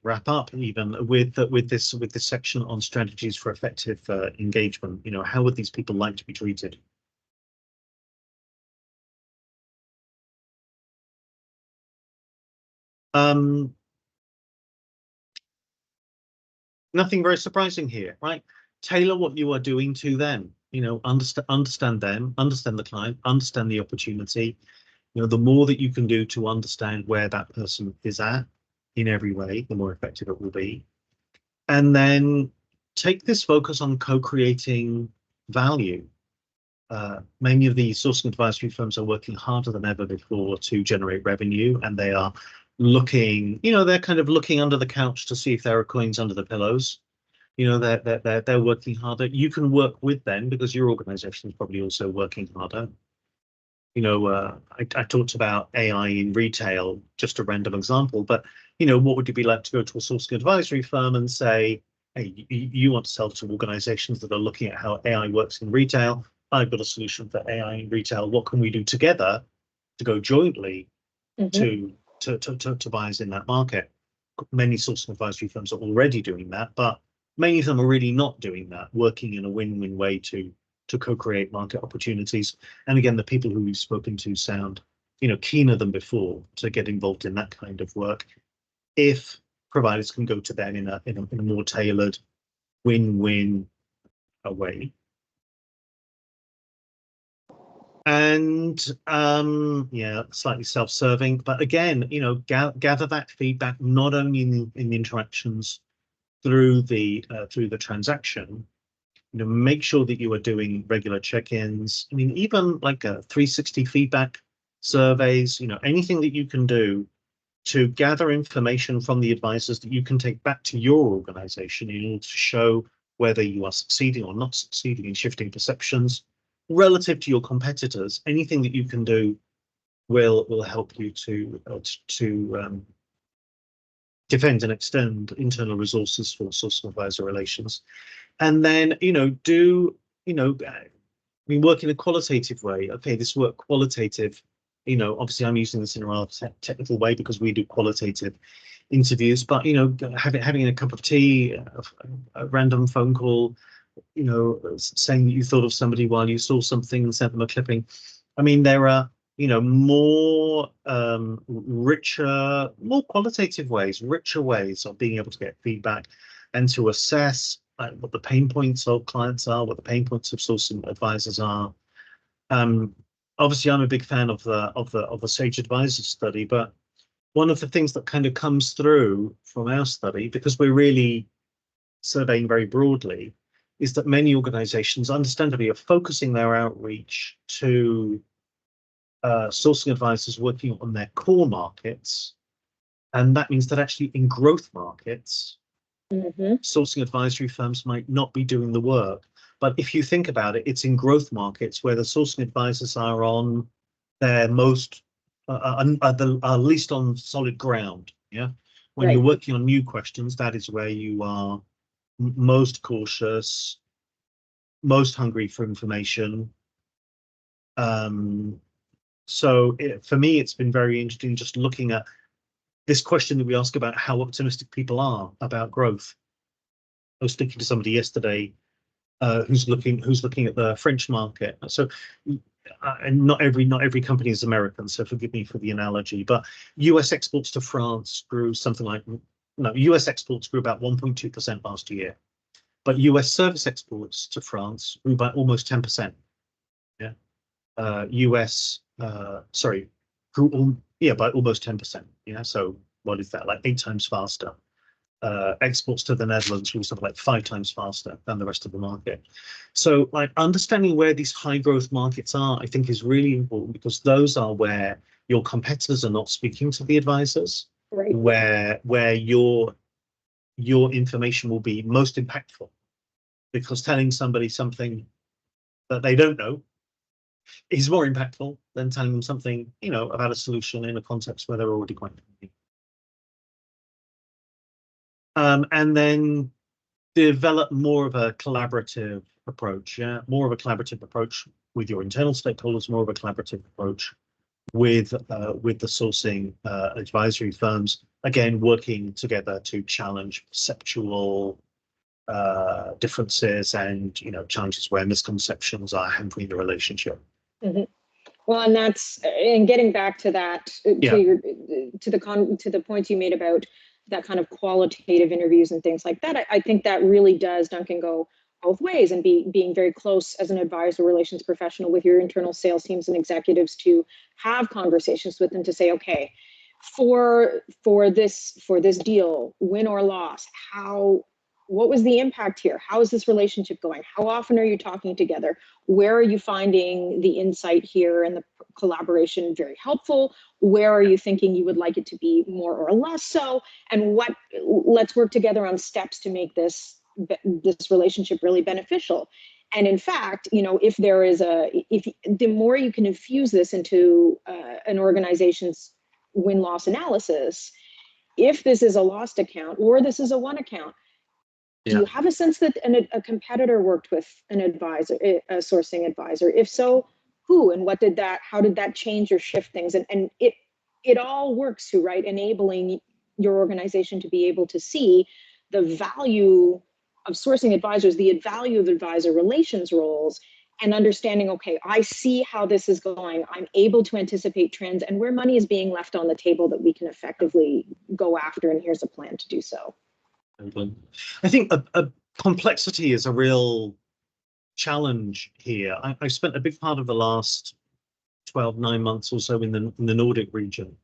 wrap up even with this section on strategies for effective engagement. How would these people like to be treated? Nothing very surprising here, right? Tailor what you are doing to them. Understand them, understand the client, understand the opportunity. The more that you can do to understand where that person is at in every way, the more effective it will be. And then take this focus on co-creating value. Many of the sourcing advisory firms are working harder than ever before to generate revenue, and they are looking, they're kind of looking under the couch to see if there are coins under the pillows. They're working harder. You can work with them because your organization is probably also working harder. I talked about AI in retail, just a random example, but, what would it be like to go to a sourcing advisory firm and say, hey, you want to sell to organizations that are looking at how AI works in retail. I've got a solution for AI in retail. What can we do together to go jointly to buyers in that market? Many sourcing advisory firms are already doing that, but many of them are really not doing that, working in a win-win way to co-create market opportunities. And again, the people who we've spoken to sound, keener than before to get involved in that kind of work, if providers can go to them in a more tailored win-win way. And slightly self-serving, but again, gather that feedback not only in the interactions through the transaction. Make sure that you are doing regular check-ins. I mean, even like 360 feedback surveys, anything that you can do to gather information from the advisors that you can take back to your organization in order to show whether you are succeeding or not succeeding in shifting perceptions relative to your competitors. Anything that you can do will help you to defend and extend internal resources for sourcing advisor relations. And then, we work in a qualitative way. Okay, this work qualitative, obviously I'm using this in a rather technical way because we do qualitative interviews, but, having a cup of tea, a random phone call, saying that you thought of somebody while you saw something and sent them a clipping. I mean, there are, more richer, more qualitative ways, richer ways of being able to get feedback and to assess what the pain points of clients are, what the pain points of sourcing advisors are. Obviously, I'm a big fan of the Sage Advisor study, but one of the things that kind of comes through from our study, because we're really surveying very broadly, is that many organizations, understandably, are focusing their outreach to sourcing advisors working on their core markets. And that means that actually in growth markets, sourcing advisory firms might not be doing the work. But if you think about it, it's in growth markets where the sourcing advisors are on their most, are least on solid ground. Yeah. When you're working on new questions, that is where you are most cautious, most hungry for information. So for me, it's been very interesting just looking at this question that we ask about how optimistic people are about growth. I was speaking to somebody yesterday who's looking at the French market. So, and not every company is American, so forgive me for the analogy. But U.S. exports to France grew something like U.S. exports grew about 1.2% last year, but U.S. service exports to France grew by almost 10%. Yeah, grew by almost 10%. Yeah, so what is that, like 8 times faster? Exports to the Netherlands grew something like 5 times faster than the rest of the market. So like understanding where these high growth markets are, I think is really important, because those are where your competitors are not speaking to the advisors, where your information will be most impactful, because telling somebody something that they don't know is more impactful than telling them something, about a solution in a context where they're already quite familiar. And then develop more of a collaborative approach, more of a collaborative approach with your internal stakeholders, more of a collaborative approach with the sourcing advisory firms, again, working together to challenge perceptual differences and, challenges where misconceptions are hampering the relationship. Well, and that's, and getting back to that, to the points you made about that kind of qualitative interviews and things like that, I think that really does, Duncan, go both ways, and being very close as an advisor relations professional with your internal sales teams and executives to have conversations with them to say, okay, for this deal, win or loss, what was the impact here? How is this relationship going? How often are you talking together? Where are you finding the insight here and the collaboration very helpful? Where are you thinking you would like it to be more or less so? And let's work together on steps to make this relationship really beneficial. And in fact, if the more you can infuse this into an organization's win-loss analysis, if this is a lost account or this is a won account, do you have a sense that a competitor worked with an advisor, a sourcing advisor? If so, who and how did that change or shift things? And it all works to, right, enabling your organization to be able to see the value of sourcing advisors, the value of advisor relations roles, and understanding, okay, I see how this is going. I'm able to anticipate trends and where money is being left on the table that we can effectively go after, and here's a plan to do so. I think a complexity is a real challenge here. I spent a big part of the last 9 months or so in the Nordic region,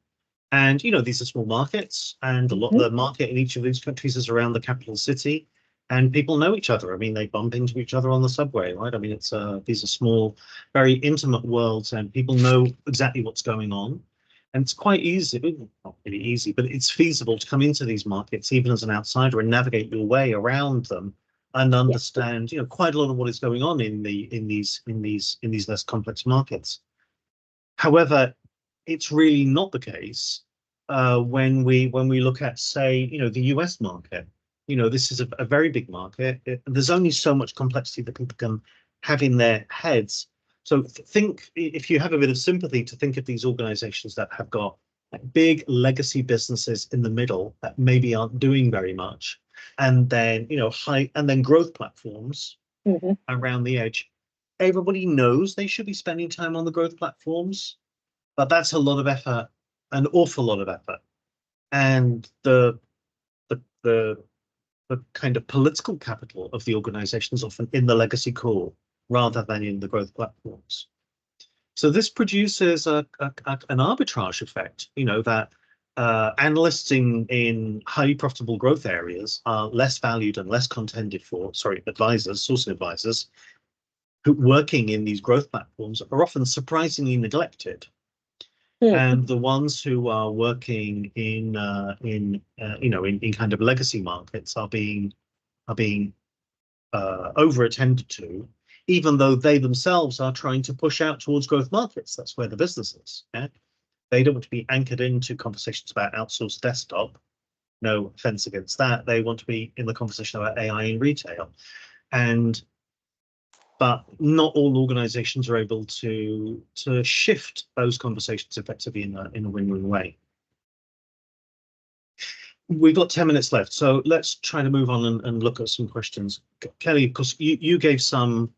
and these are small markets, and a lot of the market in each of these countries is around the capital city, and people know each other. I mean, they bump into each other on the subway, right? I mean, these are small, very intimate worlds, and people know exactly what's going on. And it's quite easy, not really easy, but it's feasible to come into these markets, even as an outsider, and navigate your way around them and understand, quite a lot of what is going on in these less complex markets. However, it's really not the case when we look at, say, the US market. This is a very big market. There's only so much complexity that people can have in their heads. So think, if you have a bit of sympathy, to think of these organizations that have got big legacy businesses in the middle that maybe aren't doing very much, and then growth platforms around the edge. Everybody knows they should be spending time on the growth platforms, but that's a lot of effort, an awful lot of effort, and the kind of political capital of the organization is often in the legacy core rather than in the growth platforms. So this produces an arbitrage effect, that analysts in highly profitable growth areas are less valued and less contended for, sourcing advisors who working in these growth platforms are often surprisingly neglected And the ones who are working in kind of legacy markets are being over attended to, even though they themselves are trying to push out towards growth markets. That's where the business is. Yeah? They don't want to be anchored into conversations about outsourced desktop. No offense against that. They want to be in the conversation about AI in retail. But not all organizations are able to shift those conversations effectively in a win-win way. We've got 10 minutes left, so let's try to move on and look at some questions. Kelly, of course, you gave some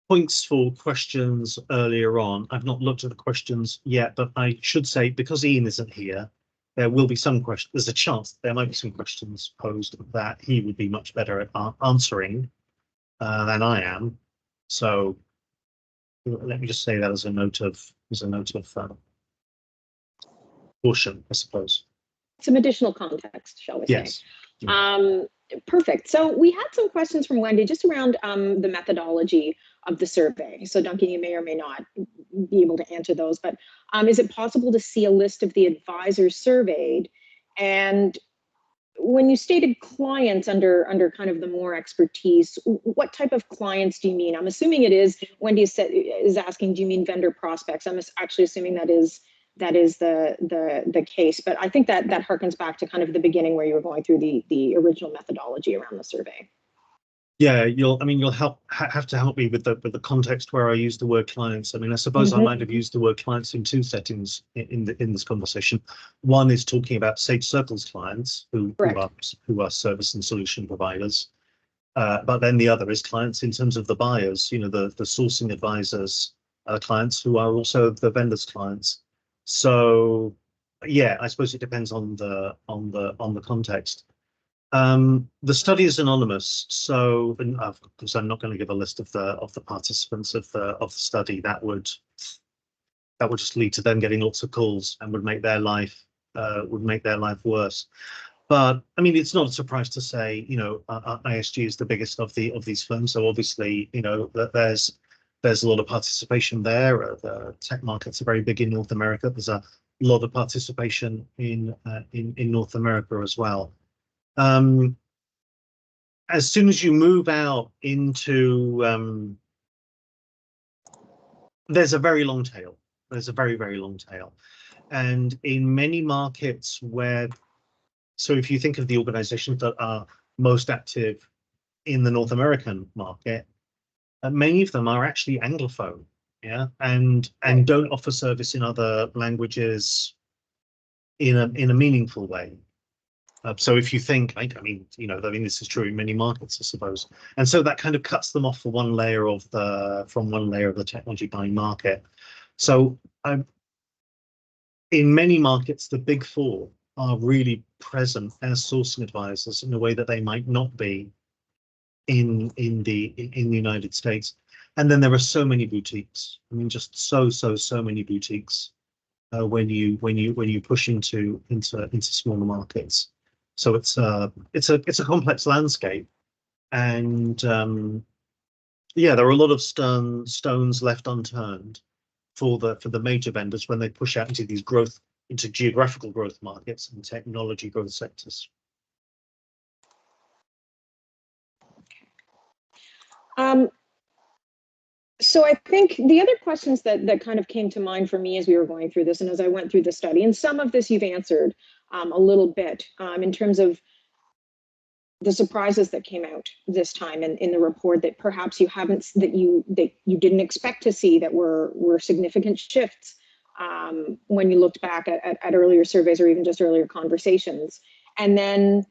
points for questions earlier on. I've not looked at the questions yet, but I should say, because Ian isn't here, there will be some questions. There's a chance there might be some questions posed that he would be much better at answering than I am. So let me just say that as a note of caution, I suppose. Some additional context, shall we say? Yes. Perfect. So we had some questions from Wendy just around the methodology of the survey. So Duncan, you may or may not be able to answer those, but is it possible to see a list of the advisors surveyed? And when you stated clients under kind of the more expertise, what type of clients do you mean? I'm assuming it is, Wendy is asking, do you mean vendor prospects? I'm actually assuming that is the case, but I think that harkens back to kind of the beginning where you were going through the original methodology around the survey. Yeah, you'll have to help me with the context where I use the word clients. I mean, I suppose I might have used the word clients in two settings in this conversation. One is talking about Sage Circle's clients who are service and solution providers, but then the other is clients in terms of the buyers. The sourcing advisors, clients who are also the vendors' clients. So, yeah, I suppose it depends on the context. The study is anonymous, so of course I'm not going to give a list of the participants of the study. That would just lead to them getting lots of calls and would make their life worse. But I mean, it's not a surprise to say, ISG is the biggest of these firms, so obviously, that there's a lot of participation there. The tech markets are very big in North America. There's a lot of participation in North America as well. As soon as you move out into, there's a very long tail. There's a very, very long tail. And in many markets so if you think of the organizations that are most active in the North American market, many of them are actually Anglophone, yeah, and don't offer service in other languages in a meaningful way. So if you think, I mean, this is true in many markets, I suppose, and so that kind of cuts them off from one layer of the technology buying market. So in many markets, the big four are really present as sourcing advisors in a way that they might not be in the United States. And then there are so many boutiques. I mean, just so many boutiques when you push into smaller markets. So it's a complex landscape, and yeah, there are a lot of stones left unturned for the major vendors when they push out into geographical growth markets and technology growth sectors. So I think the other questions that kind of came to mind for me as we were going through this and as I went through the study, and some of this you've answered a little bit in terms of the surprises that came out this time in the report that perhaps you didn't expect to see, that were significant shifts when you looked back at earlier surveys or even just earlier conversations. And then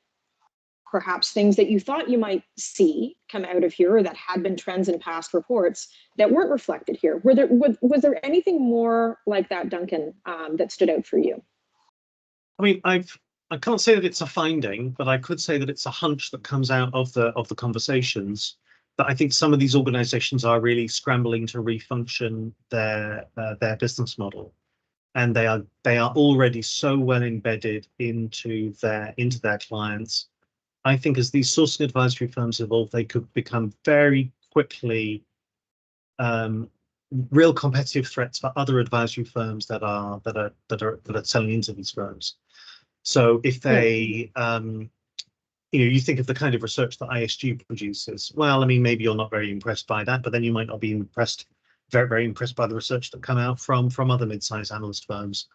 perhaps things that you thought you might see come out of here or that had been trends in past reports that weren't reflected here. Was there anything more like that, Duncan, that stood out for you? I mean, I can't say that it's a finding, but I could say that it's a hunch that comes out of the conversations, that I think some of these organizations are really scrambling to refunction their business model. And they are already so well embedded into their clients. I think as these sourcing advisory firms evolve, they could become very quickly real competitive threats for other advisory firms that are selling into these firms. So if they, you think of the kind of research that ISG produces. Well, I mean, maybe you're not very impressed by that, but then you might not be very impressed by the research that come out from other mid-sized analyst firms.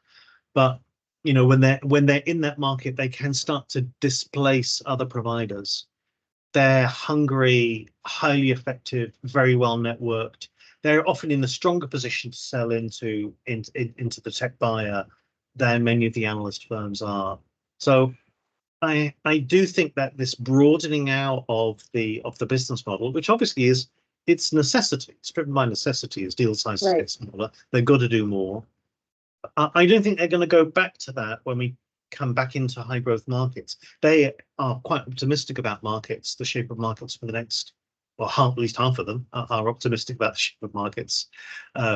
But when they're in that market, they can start to displace other providers. They're hungry, highly effective, very well networked. They're often in a stronger position to sell into the tech buyer than many of the analyst firms are. So I do think that this broadening out of the business model, which obviously it's necessity, it's driven by necessity as deal sizes get smaller, they've got to do more. I don't think they're going to go back to that when we come back into high growth markets. They are quite optimistic about markets, the shape of markets for the next, well, at least half of them are optimistic about the shape of markets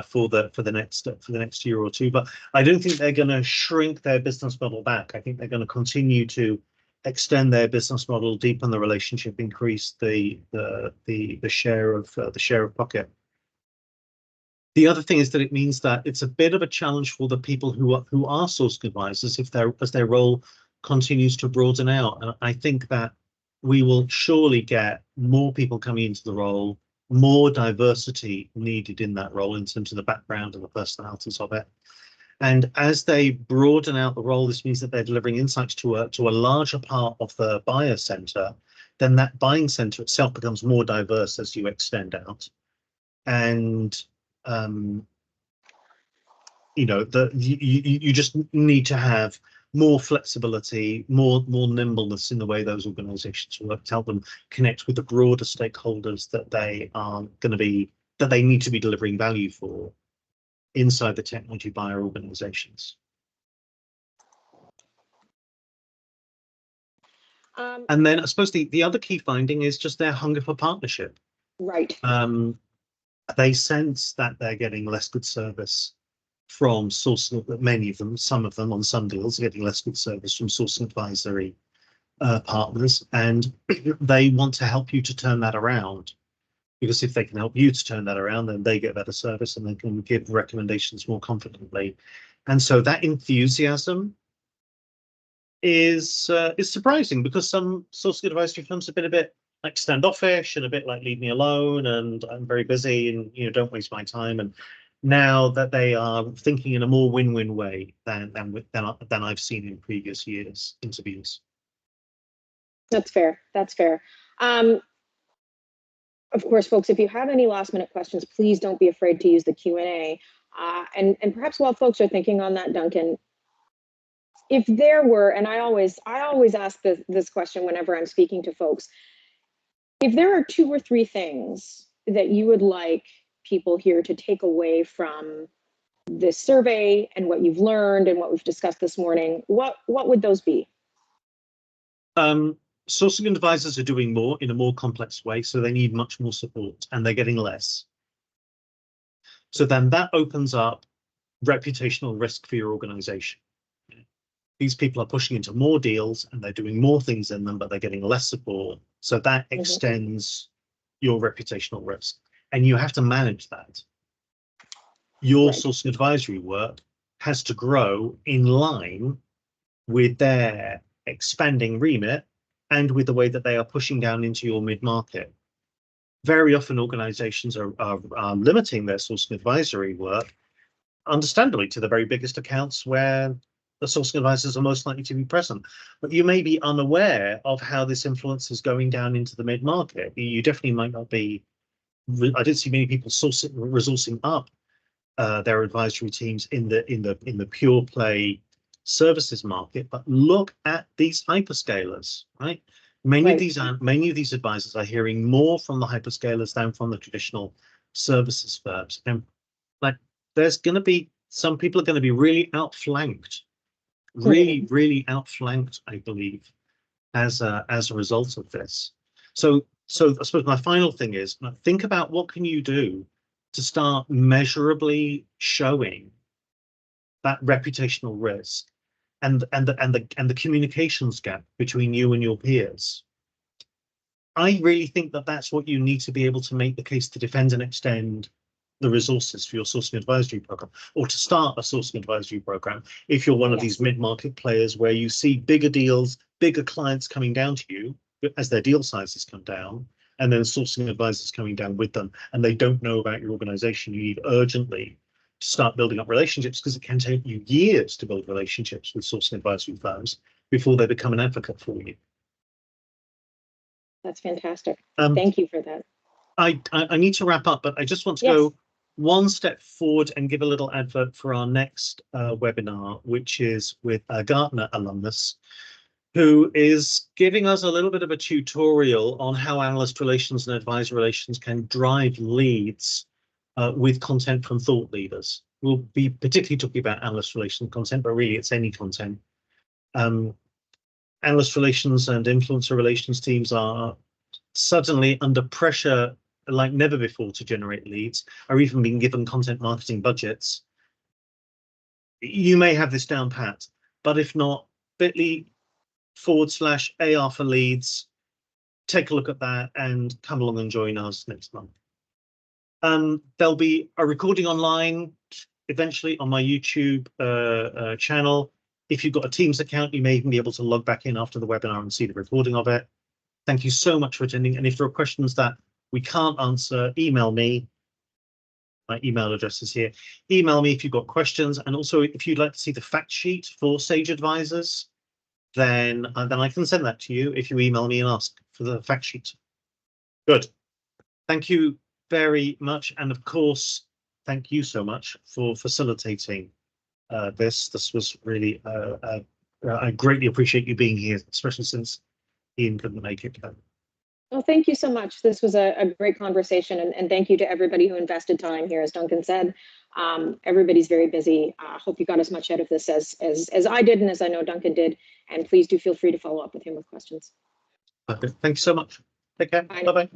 for the next year or two. But I don't think they're going to shrink their business model back. I think they're going to continue to extend their business model, deepen the relationship, increase the share of pocket. The other thing is that it means that it's a bit of a challenge for the people who are sourcing advisors as their role continues to broaden out. And I think that we will surely get more people coming into the role, more diversity needed in that role in terms of the background and the personalities of it. And as they broaden out the role, this means that they're delivering insights to a larger part of the buyer center. Then that buying center itself becomes more diverse as you extend out. And you just need to have more flexibility, more nimbleness in the way those organizations work to help them connect with the broader stakeholders that they need to be delivering value for inside the technology buyer organizations. And then I suppose the other key finding is just their hunger for partnership. Right. They sense that they're getting less good service from sourcing, many of them, some of them on some deals are getting less good service from sourcing advisory partners, and they want to help you to turn that around. Because if they can help you to turn that around, then they get better service and they can give recommendations more confidently. And so that enthusiasm is surprising, because some sourcing advisory firms have been a bit like standoffish and a bit like leave me alone and I'm very busy and don't waste my time. And now that they are thinking in a more win-win way than I've seen in previous years interviews. That's fair. That's fair. Of course, folks, if you have any last minute questions, please don't be afraid to use the Q&A. And perhaps while folks are thinking on that, Duncan, if there were, and I always ask this question whenever I'm speaking to folks, if there are 2 or 3 things that you would like people here to take away from this survey and what you've learned and what we've discussed this morning, what would those be? Sourcing advisors are doing more in a more complex way, so they need much more support and they're getting less. So then that opens up reputational risk for your organization. These people are pushing into more deals and they're doing more things in them, but they're getting less support. So that extends your reputational risk, and you have to manage that. Your sourcing advisory work has to grow in line with their expanding remit and with the way that they are pushing down into your mid-market. Very often organizations are limiting their sourcing advisory work, understandably, to the very biggest accounts where the sourcing advisors are most likely to be present. But you may be unaware of how this influence is going down into the mid-market. You definitely might not be. I didn't see many people resourcing up their advisory teams in the pure play services market. But look at these hyperscalers, right? Many of these advisors are hearing more from the hyperscalers than from the traditional services firms. And like, there's going to be some people are going to be really outflanked. Really outflanked, I believe, as a result of this. So I suppose my final thing is, think about what can you do to start measurably showing that reputational risk and the communications gap between you and your peers. I really think that that's what you need to be able to make the case to defend and extend the resources for your sourcing advisory program, or to start a sourcing advisory program if you're one of these mid-market players where you see bigger deals, bigger clients coming down to you as their deal sizes come down, and then sourcing advisors coming down with them, and they don't know about your organization. You need urgently to start building up relationships, because it can take you years to build relationships with sourcing advisory firms before they become an advocate for you. That's fantastic. Thank you for that. I need to wrap up, but I just want to go one step forward and give a little advert for our next webinar, which is with a Gartner alumnus, who is giving us a little bit of a tutorial on how analyst relations and advisor relations can drive leads with content from thought leaders. We'll be particularly talking about analyst relations content, but really it's any content. Analyst relations and influencer relations teams are suddenly under pressure like never before to generate leads, or even being given content marketing budgets. You may have this down pat, but if not, bit.ly/AR for leads. Take a look at that and come along and join us next month. There'll be a recording online eventually on my YouTube channel. If you've got a Teams account, you may even be able to log back in after the webinar and see the recording of it. Thank you so much for attending. And if there are questions that we can't answer, email me. My email address is here. Email me if you've got questions. And also, if you'd like to see the fact sheet for Sage Advisors, then I can send that to you if you email me and ask for the fact sheet. Good. Thank you very much. And of course, thank you so much for facilitating this. This was really, I greatly appreciate you being here, especially since Ian couldn't make it. Well, thank you so much. This was a great conversation, and thank you to everybody who invested time here. As Duncan said, everybody's very busy. Hope you got as much out of this as I did, and as I know Duncan did. And please do feel free to follow up with him with questions. Okay. Thank you so much. Take care. Bye-bye.